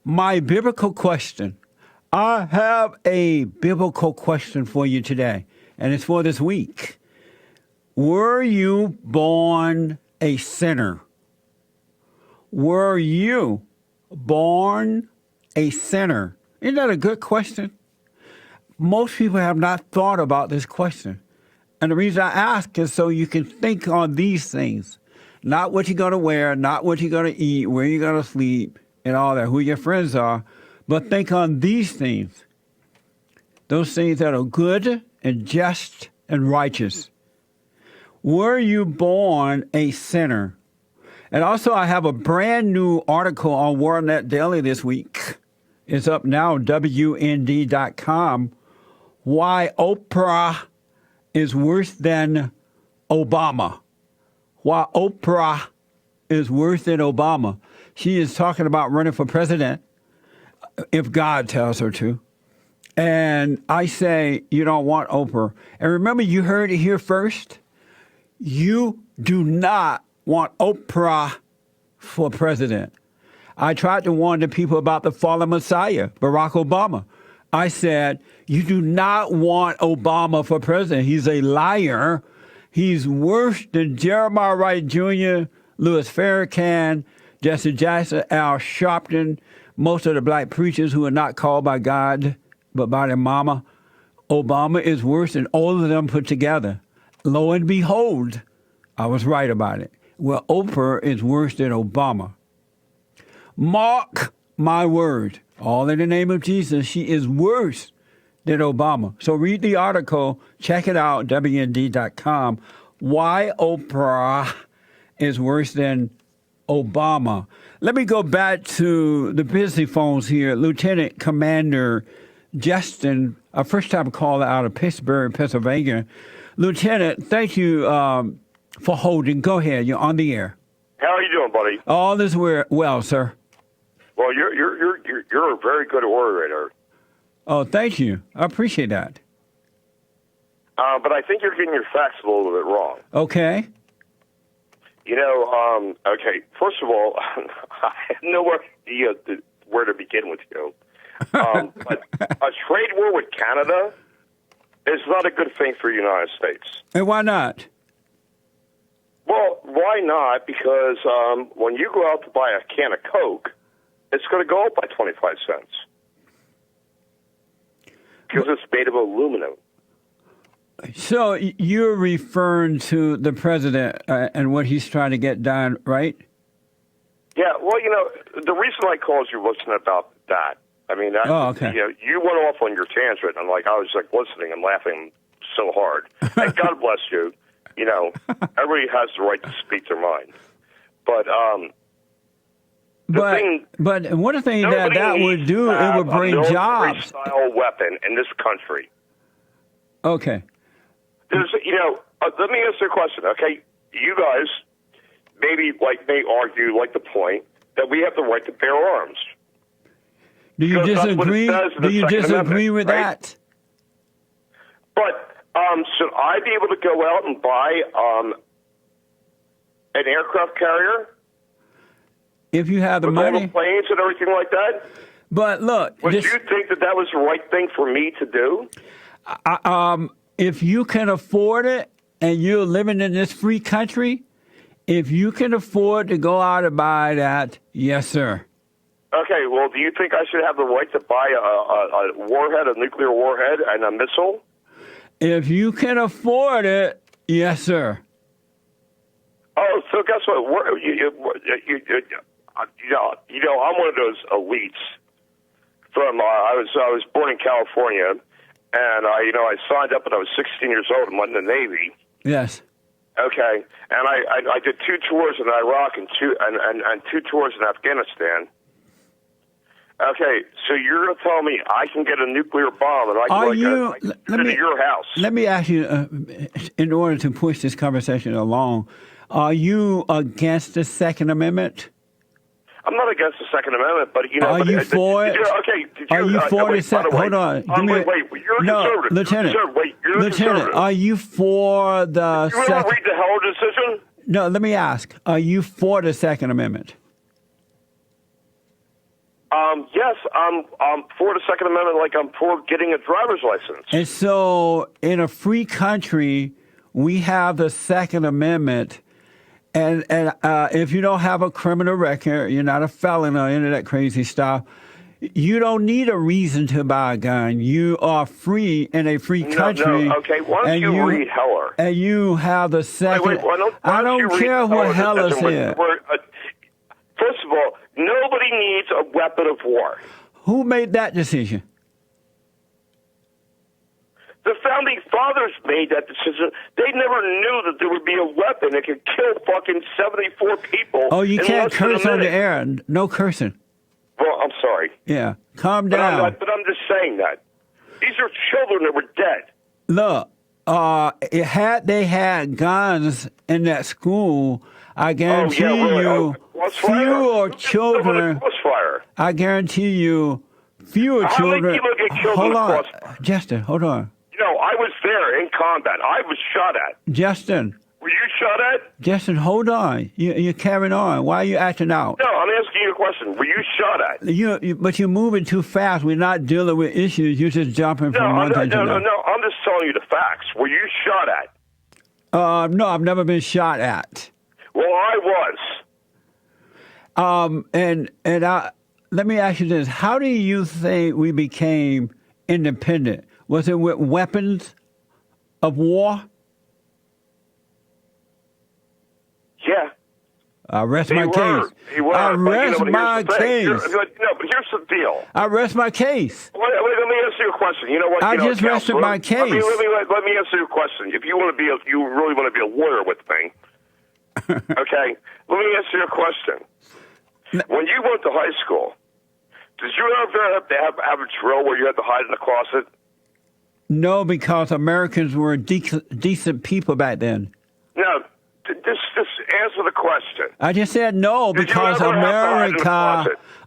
My biblical question. I have a biblical question for you today, and it's for this week. Were you born a sinner? Were you born a sinner? Isn't that a good question? Most people have not thought about this question. And the reason I ask is so you can think on these things. Not what you're going to wear, not what you're going to eat, where you're going to sleep, and all that, who your friends are, but think on these things. Those things that are good and just and righteous. Were you born a sinner? And also, I have a brand new article on WorldNet Daily this week. It's up now, WND.com. Why Oprah is worse than Obama. Why Oprah is worse than Obama. She is talking about running for president, if God tells her to. And I say, you don't want Oprah. And remember, you heard it here first. You do not want Oprah for president. I tried to warn the people about the fallen Messiah, Barack Obama. I said, you do not want Obama for president. He's a liar. He's worse than Jeremiah Wright Jr., Louis Farrakhan, Jesse Jackson, Al Sharpton, most of the black preachers who are not called by God, but by their mama. Obama is worse than all of them put together. Lo and behold, I was right about it. Well, Oprah is worse than Obama. Mark my word. All in the name of Jesus, she is worse than Obama. So read the article. Check it out, WND.com. Why Oprah is worse than Obama. Let me go back to the busy phones here. Lieutenant Commander Justin, a first-time caller out of Pittsburgh, Pennsylvania. Lieutenant, thank you for holding. Go ahead. You're on the air. How are you doing, buddy? All is well, sir. Well, you're a very good orator. Oh, thank you. I appreciate that. But I think you're getting your facts a little bit wrong. Okay. You know, okay, first of all, I have no idea where to begin with you. But a trade war with Canada is not a good thing for the United States. And why not? Well, why not? Because when you go out to buy a can of Coke, it's going to go up by 25 cents. Because it's made of aluminum. So you're referring to the president and what he's trying to get done, right? Yeah, well, you know, the reason I called you wasn't about that. I mean, okay. You went off on your tangent, and I was listening and laughing so hard. And God bless you. You know, everybody has the right to speak their mind. But one thing that would do, it would bring jobs. Style weapon in this country. Okay. Let me ask you a question, okay? You guys maybe may argue the point that we have the right to bear arms. Do you disagree? Do you disagree with that? But should I be able to go out and buy an aircraft carrier? If you have the with money, all the planes and everything like that. But look, would you think that was the right thing for me to do? If you can afford it and you're living in this free country, if you can afford to go out and buy that, yes, sir. Okay, well, do you think I should have the right to buy a warhead, a nuclear warhead, and a missile? If you can afford it, yes, sir. Oh, so guess what? I'm one of those elites. I was born in California. And I signed up when I was 16 years old and went in the Navy. Yes. Okay. And I did 2 tours in Iraq and 2 tours in Afghanistan. Okay, so you're going to tell me I can get a nuclear bomb and I can go to your house? Let me ask you, in order to push this conversation along, are you against the Second Amendment? I'm not against the Second Amendment, but Are you for it? Are you for the Second? Hold on. Wait, you're a conservative. Lieutenant. You're a conservative. Are you for the You want to read the Heller decision? No, let me ask. Are you for the Second Amendment? Yes, I'm for the Second Amendment, like I'm for getting a driver's license. And so, in a free country, we have the Second Amendment. And if you don't have a criminal record, you're not a felon or any of that crazy stuff, you don't need a reason to buy a gun. You are free in a free country. No, okay, why don't you read Heller? And you have the second. I don't care what Heller said. First of all, nobody needs a weapon of war. Who made that decision? The founding fathers made that decision. They never knew that there would be a weapon that could kill fucking 74 people. Oh, you can't curse on the air. No cursing. Well, I'm sorry. Yeah, calm down. But I'm just saying that. These are children that were dead. Look, had they had guns in that school, I guarantee you fewer children. I guarantee you fewer children. How many people get killed hold in on, Justin, hold on. You know, I was there in combat. I was shot at. Justin. Were you shot at? Justin, hold on. You're carrying on. Why are you acting out? No, I'm asking you a question. Were you shot at? But you're moving too fast. We're not dealing with issues. You're just jumping from one thing to another. No. I'm just telling you the facts. Were you shot at? No, I've never been shot at. Well, I was. Let me ask you this. How do you think we became independent? Was it with weapons of war? Yeah. I rest my case. I rest my case. No, but here's the deal. I rest my case. Let me answer your question. You know what? I just rested my case. Let me answer your question. If you really want to be a lawyer with me, okay? Let me answer your question. When you went to high school, did you ever have to have a drill where you had to hide in the closet? No, because Americans were decent people back then. No, just answer the question. I just said no because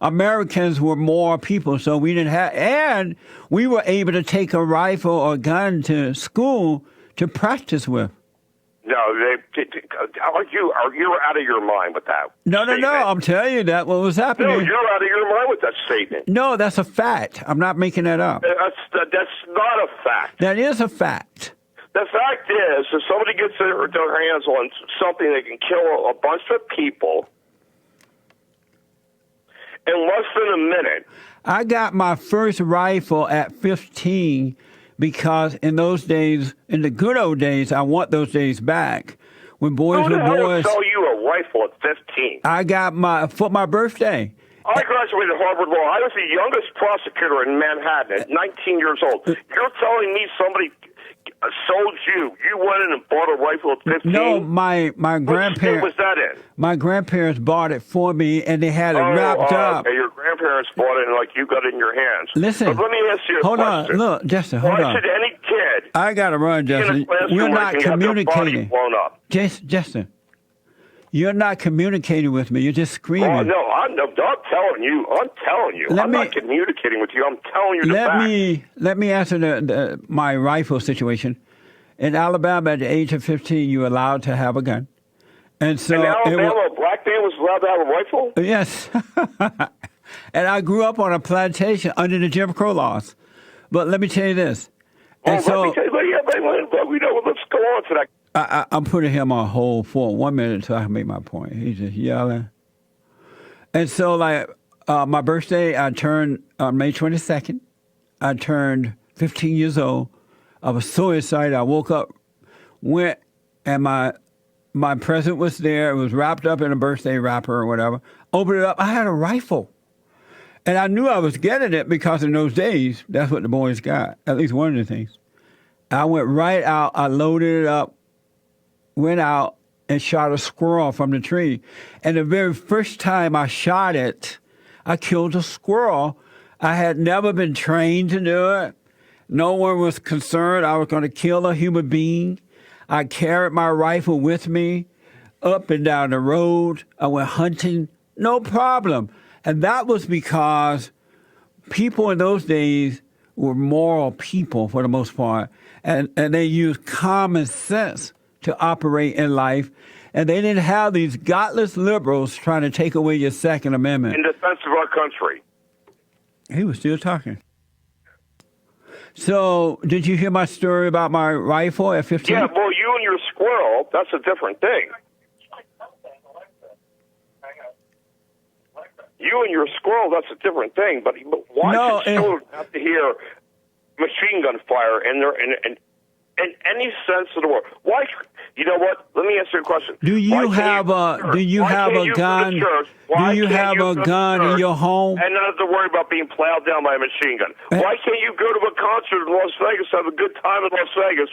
Americans were more people, so we didn't have, and we were able to take a rifle or gun to school to practice with. No, you're out of your mind with that. No. I'm telling you that what was happening. No, you're out of your mind with that statement. No, that's a fact. I'm not making that up. That's not a fact. That is a fact. The fact is, if somebody gets their hands on something that can kill a bunch of people in less than a minute. I got my first rifle at 15 because in those days, in the good old days, I want those days back. When boys were boys. Who the hell sell you a rifle at 15? I got for my birthday. I graduated Harvard Law. I was the youngest prosecutor in Manhattan at 19 years old. You're telling me somebody sold you? You went in and bought a rifle at 15? No, my grandparents. What state was that in? My grandparents bought it for me, and they had it wrapped up. Okay, your grandparents bought it, and like you got it in your hands. Listen. But let me ask you a question. Hold on. Look, Justin, hold on. Why should any kid... I got to run, Justin. We're not communicating. Justin, you're not communicating with me. You're just screaming. Oh, no, I'm telling you. I'm not communicating with you. I'm telling you the facts. Let me answer my rifle situation. In Alabama, at the age of 15, you're allowed to have a gun. And so in Alabama, a black man was allowed to have a rifle? Yes. And I grew up on a plantation under the Jim Crow laws. But let me tell you this. And let's go on to that. I'm putting him on hold for 1 minute so I can make my point. He's just yelling. And so, my birthday, I turned on May 22nd. I turned 15 years old. I was so excited. I woke up, went, and my present was there. It was wrapped up in a birthday wrapper or whatever. Opened it up. I had a rifle. And I knew I was getting it because in those days, that's what the boys got, at least one of the things. I went right out. I loaded it up, went out, and shot a squirrel from the tree. And the very first time I shot it, I killed a squirrel. I had never been trained to do it. No one was concerned I was going to kill a human being. I carried my rifle with me up and down the road. I went hunting, no problem. And that was because people in those days were moral people for the most part. And they used common sense to operate in life. And they didn't have these godless liberals trying to take away your Second Amendment. In defense of our country. He was still talking. So, did you hear my story about my rifle at 15? Yeah, well, you and your squirrel, that's a different thing. You and your squirrel, that's a different thing. But why should children have to hear machine gun fire in any sense of the word? Why? You know what? Let me ask you a question. Do you have a gun? Do you have a gun in your home? And not have to worry about being plowed down by a machine gun. Why can't you go to a concert in Las Vegas, have a good time in Las Vegas,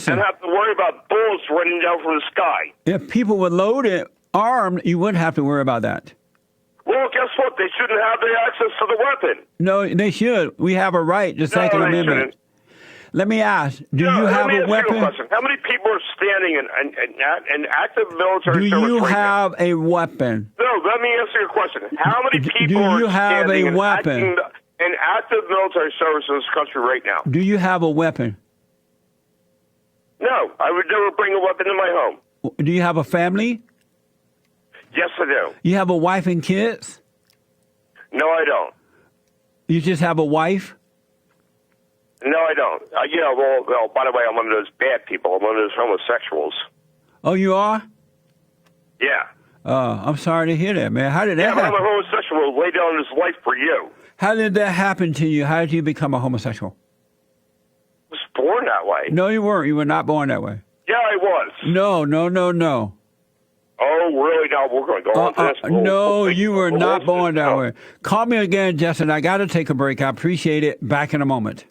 and have to worry about bullets raining down from the sky? If people were loaded, armed, you wouldn't have to worry about that. Well, guess what? They shouldn't have the access to the weapon. No, they should. We have a right to Second Amendment. Shouldn't. Let me ask, do you have a weapon? How many people are standing in active military service? Do you have a weapon? No, let me answer your question. How many people are standing in active military service in this country right now? Do you have a weapon? No, I would never bring a weapon in my home. Do you have a family? Yes, I do. You have a wife and kids? No, I don't. You just have a wife? No, I don't. Well, by the way, I'm one of those bad people. I'm one of those homosexuals. Oh, you are? Yeah. I'm sorry to hear that, man. How did that happen? I'm a homosexual who laid down his life for you. How did that happen to you? How did you become a homosexual? I was born that way. No, you weren't. You were not born that way. Yeah, I was. No. Oh, really? Now we're going to go on to this? No, you were not born that way. Call me again, Justin. I got to take a break. I appreciate it. Back in a moment.